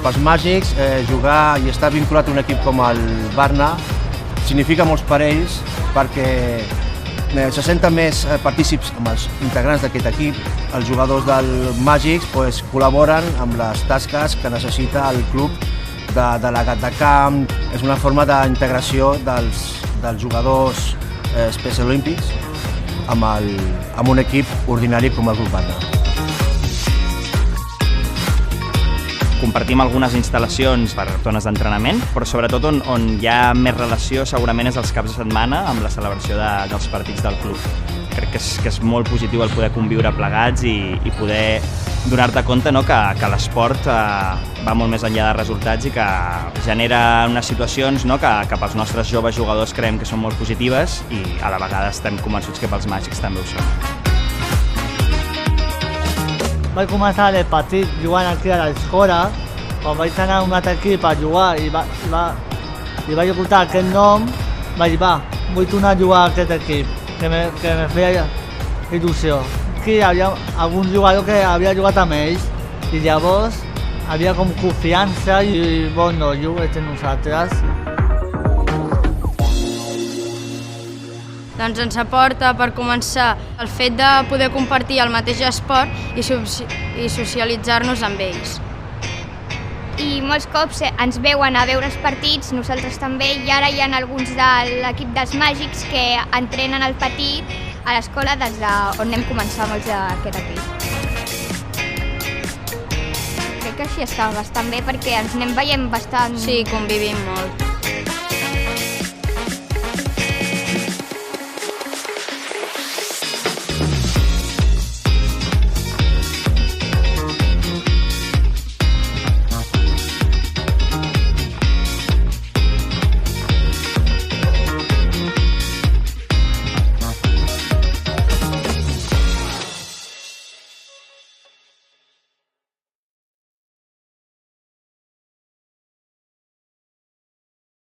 pels màgics, jugar i estar vinculat a un equip com el Barna significa molts per ells, perquè se senten més partícips amb els integrants d'aquest equip. Els jugadors del Màgics col·laboren amb les tasques que necessita el club de delegat de camp. És una forma d'integració dels jugadors Special Olympics amb un equip ordinari com el grup Barna. Compartim algunes instal·lacions per zones d'entrenament, però sobretot on hi ha més relació segurament és els caps de setmana amb la celebració dels partits del club. Crec que és molt positiu el poder conviure plegats i poder donar-te compte que l'esport va molt més enllà de resultats i que genera unes situacions que pels nostres joves jugadors creiem que són molt positives i a la vegada estem convençuts que pels màgics també ho són. Vaig començar de petit jugant aquí a l'escola. Quan vaig anar a un altre equip a jugar i vaig ocultar aquest nom, vaig dir, vull tornar a jugar a aquest equip, que me feia il·lusió. Aquí hi havia algun jugador que havia jugat amb ells i llavors havia com confiança i bueno, juguem entre nosaltres. Doncs ens aporta, per començar, el fet de poder compartir el mateix esport i socialitzar-nos amb ells. I molts cops ens veuen a veure els partits, nosaltres també, i ara hi ha alguns de l'equip dels Màgics que entrenen el petit a l'escola des d'on anem començar molts d'aquest equip. Crec que així està bastant bé perquè ens anem veient bastant. Sí, convivim molt.